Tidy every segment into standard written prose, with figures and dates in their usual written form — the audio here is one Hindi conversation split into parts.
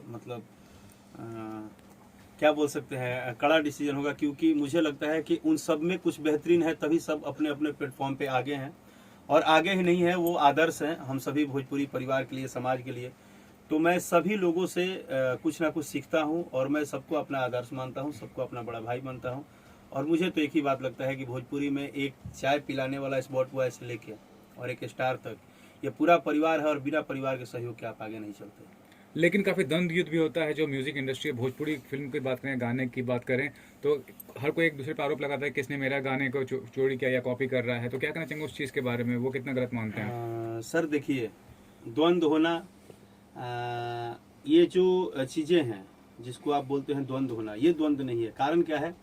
मतलब क्या बोल सकते हैं, कड़ा डिसीजन होगा, क्योंकि मुझे लगता है कि उन सब में कुछ बेहतरीन है, तभी सब अपने अपने प्लेटफॉर्म पे आगे हैं। और आगे ही नहीं है, वो आदर्श हैं हम सभी भोजपुरी परिवार के लिए, समाज के लिए। तो मैं सभी लोगों से कुछ ना कुछ सीखता हूँ, और मैं सबको अपना आदर्श मानता हूँ, सबको अपना बड़ा भाई मानता हूँ। और मुझे तो एक ही बात लगता है कि भोजपुरी में एक चाय पिलाने वाला स्पॉट बॉय से लेके और एक स्टार तक ये पूरा परिवार है, और बिना परिवार के सहयोग के आप आगे नहीं चलते। लेकिन काफ़ी द्वंद्व युद्ध भी होता है जो म्यूजिक इंडस्ट्री है। भोजपुरी फिल्म की बात करें, गाने की बात करें, तो हर कोई एक दूसरे पर आरोप लगाता है किसने मेरा गाने को चोरी किया या कॉपी कर रहा है। तो क्या कहना चाहेंगे उस चीज़ के बारे में, वो कितना गलत मानते हैं? सर देखिए, द्वंद्व होना, ये जो चीज़ें हैं जिसको आप बोलते हैं द्वंद्व होना, ये द्वंद्व नहीं है। कारण क्या है,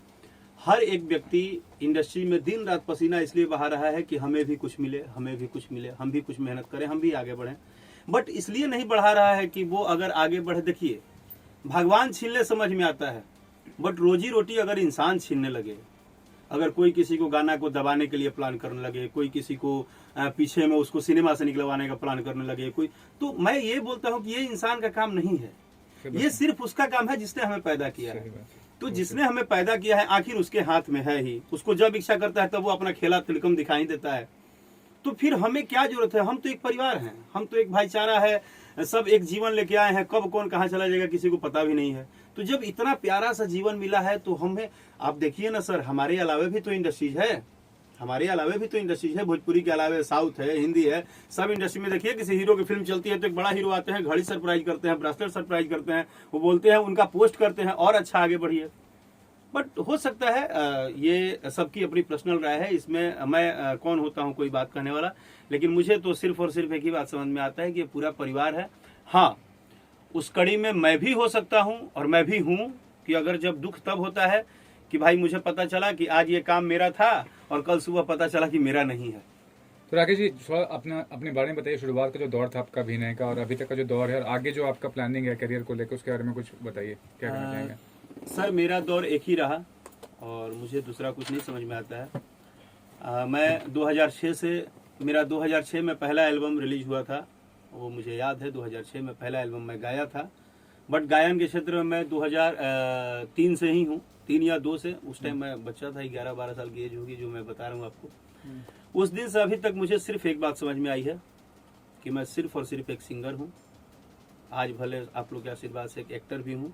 हर एक व्यक्ति इंडस्ट्री में दिन रात पसीना इसलिए बहा रहा है कि हमें भी कुछ मिले, हमें भी कुछ मिले, हम भी कुछ मेहनत करें, हम भी आगे बढ़ें। बट इसलिए नहीं बढ़ा रहा है कि वो अगर आगे बढ़े। देखिए, भगवान छीनने समझ में आता है, बट रोजी रोटी अगर इंसान छीनने लगे, अगर कोई किसी को गाना को दबाने के लिए प्लान करने लगे, कोई किसी को पीछे में उसको सिनेमा से निकलवाने का प्लान करने लगे कोई, तो मैं ये बोलता हूँ कि ये इंसान का काम नहीं है, ये सिर्फ उसका काम है जिसने हमें पैदा किया है। तो जिसने हमें पैदा किया है आखिर उसके हाथ में है ही, उसको जब इच्छा करता है तब वो अपना खेला तिलकम दिखाई देता है। तो फिर हमें क्या जरूरत है, हम तो एक परिवार हैं, हम तो एक भाईचारा है, सब एक जीवन लेके आए हैं, कब कौन कहाँ चला जाएगा किसी को पता भी नहीं है। तो जब इतना प्यारा सा जीवन मिला है तो हमें, आप देखिए ना सर, हमारे अलावे भी तो इंडस्ट्रीज है, हमारे अलावे भी तो इंडस्ट्रीज है, भोजपुरी के अलावे साउथ है, हिंदी है, सब इंडस्ट्री में देखिए किसी हीरो की फिल्म चलती है तो एक बड़ा हीरो आते हैं, घड़ी सरप्राइज करते हैं, ब्रासलेट सरप्राइज करते हैं, वो बोलते हैं, उनका पोस्ट करते हैं और अच्छा आगे बढ़िए। बट हो सकता है ये सबकी अपनी पर्सनल राय है, इसमें मैं कौन होता हूँ कोई बात कहने वाला। लेकिन मुझे तो सिर्फ और सिर्फ एक ही बात समझ में आता है कि ये पूरा परिवार है। हाँ, उस कड़ी में मैं भी हो सकता हूँ, और मैं भी हूँ कि अगर जब दुख तब होता है कि भाई मुझे पता चला कि आज ये काम मेरा था और कल सुबह पता चला कि मेरा नहीं है। तो राकेश जी, थोड़ा अपने बारे में बताइए, शुरुआत का जो दौर था आपका अभिनय का और अभी तक का जो दौर है, और आगे जो आपका प्लानिंग है करियर को लेकर, उसके बारे में कुछ बताइए, क्या कहना चाहेंगे? सर मेरा दौर एक ही रहा और मुझे दूसरा कुछ नहीं समझ में आता है। मैं 2006 से, मेरा 2006 में पहला एल्बम रिलीज हुआ था, वो मुझे याद है। 2006 में पहला एल्बम मैं गाया था, बट गायन के क्षेत्र में मैं 2003 से ही हूँ, 3 या 2 से। उस टाइम मैं बच्चा था, 11-12 साल की एज होगी जो मैं बता रहा हूँ आपको। उस दिन से अभी तक मुझे सिर्फ एक बात समझ में आई है कि मैं सिर्फ और सिर्फ एक सिंगर हूँ। आज भले आप लोग के आशीर्वाद से एक एक्टर भी हूँ।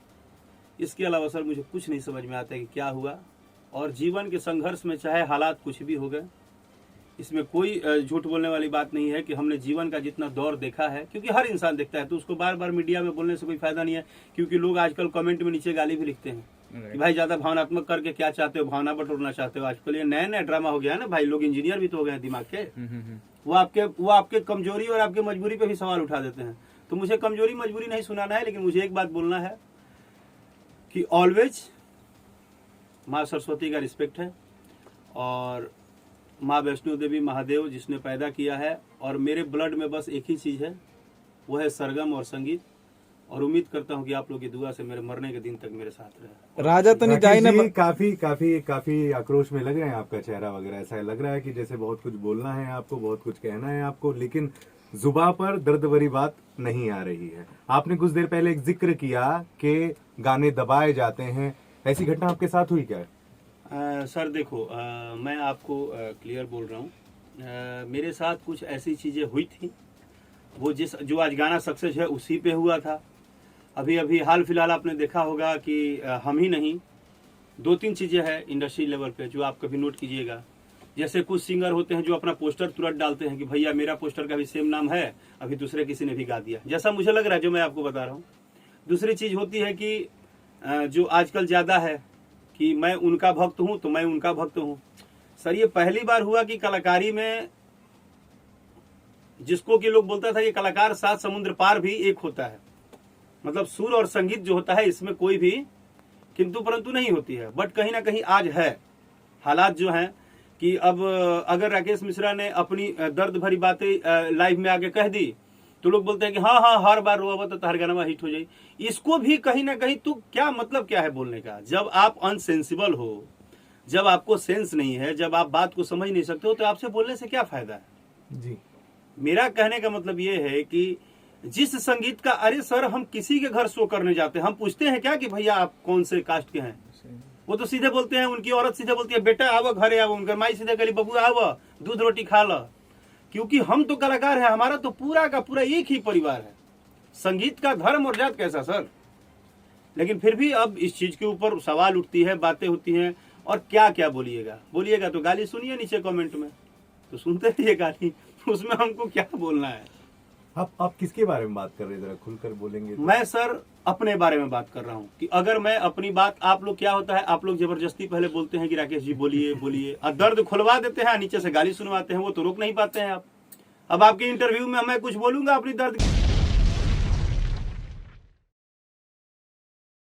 इसके अलावा सर मुझे कुछ नहीं समझ में आता है कि क्या हुआ। और जीवन के संघर्ष में चाहे हालात कुछ भी हो गए, इसमें कोई झूठ बोलने वाली बात नहीं है कि हमने जीवन का जितना दौर देखा है, क्योंकि हर इंसान देखता है, तो उसको बार बार मीडिया में बोलने से कोई फायदा नहीं है। क्योंकि लोग आजकल कमेंट में नीचे गाली भी लिखते हैं कि भाई ज्यादा भावनात्मक करके क्या चाहते हो, भावना बटोरना चाहते हो। आजकल ये नया नया ड्रामा हो गया है ना भाई, लोग इंजीनियर भी तो हो गए हैं दिमाग के। वो आपके कमजोरी और आपके मजबूरी पे भी सवाल उठा देते हैं। तो मुझे कमजोरी मजबूरी नहीं सुनाना है, लेकिन मुझे एक बात बोलना है कि ऑलवेज माँ सरस्वती का रिस्पेक्ट है, और माँ वैष्णो देवी महादेव जिसने पैदा किया है, और मेरे ब्लड में बस एक ही चीज़ है, वो है सरगम और संगीत। और उम्मीद करता हूँ कि आप लोगों की दुआ से मेरे मरने के दिन तक मेरे साथ रहे। राजा तनी जाई ने काफी काफी काफी आक्रोश में लग रहे हैं आपका चेहरा वगैरह, ऐसा लग रहा है कि जैसे बहुत कुछ बोलना है आपको, बहुत कुछ कहना है आपको, लेकिन जुबान पर दर्द भरी बात नहीं आ रही है। आपने कुछ देर पहले एक जिक्र किया कि गाने दबाए जाते हैं, ऐसी घटना आपके साथ हुई क्या है? सर देखो, मैं आपको क्लियर बोल रहा हूँ, मेरे साथ कुछ ऐसी चीज़ें हुई थी, वो जो आज गाना सक्सेस है उसी पे हुआ था। अभी अभी हाल फिलहाल आपने देखा होगा कि हम ही नहीं, 2-3 चीज़ें हैं इंडस्ट्री लेवल पे जो आप कभी नोट कीजिएगा। जैसे कुछ सिंगर होते हैं जो अपना पोस्टर तुरंत डालते हैं कि भैया मेरा पोस्टर का भी सेम नाम है, अभी दूसरे किसी ने भी गा दिया, जैसा मुझे लग रहा है जो मैं आपको बता रहा हूँ। दूसरी चीज़ होती है कि जो आजकल ज़्यादा है कि मैं उनका भक्त हूँ तो मैं उनका भक्त हूँ। सर ये पहली बार हुआ कि कलाकारी में जिसको कि लोग बोलता था कि कलाकार 7 समुद्र पार भी एक होता है, मतलब सुर और संगीत जो होता है इसमें कोई भी किंतु परंतु नहीं होती है। बट कहीं ना कहीं आज है हालात जो हैं कि अब अगर राकेश मिश्रा ने अपनी दर्द भरी बातें लाइव में आके कह दी तो लोग बोलते हैं कि हाँ हाँ हर बार रोआ तो हर गाना हिट हो जाए। इसको भी कहीं ना कहीं तो क्या मतलब क्या है बोलने का, जब आप अनसेंसिबल हो, जब आपको सेंस नहीं है, जब आप बात को समझ नहीं सकते हो तो आपसे बोलने से क्या फायदा है। जी, मेरा कहने का मतलब ये है कि जिस संगीत का, अरे सर हम किसी के घर शो करने जाते हैं, हम पूछते हैं क्या कि भैया आप कौन से कास्ट के हैं? वो तो सीधे बोलते हैं, उनकी औरत सीधे बोलती है बेटा आवो घरे आवो, उनकर माई सीधे कहली बबू आवो दूध रोटी खा लो। क्योंकि हम तो कलाकार हैं, हमारा तो पूरा का पूरा एक ही परिवार है। संगीत का धर्म और जात कैसा सर? लेकिन फिर भी अब इस चीज के ऊपर सवाल उठती है, बातें होती हैं, और क्या क्या बोलिएगा तो गाली सुनिए नीचे कमेंट में, तो सुनते रहिए गाली, उसमें हमको क्या बोलना है। आप किसके बारे में बात कर रहे हैं, जरा खुलकर बोलेंगे तो? मैं सर अपने बारे में बात कर रहा हूँ कि अगर मैं अपनी बात, आप लोग क्या होता है, आप लोग जबरदस्ती पहले बोलते हैं कि राकेश जी बोलिए बोलिए, और दर्द खुलवा देते हैं, नीचे से गाली सुनवाते हैं, वो तो रोक नहीं पाते हैं आप। अब आपके इंटरव्यू में मैं कुछ बोलूंगा अपनी दर्द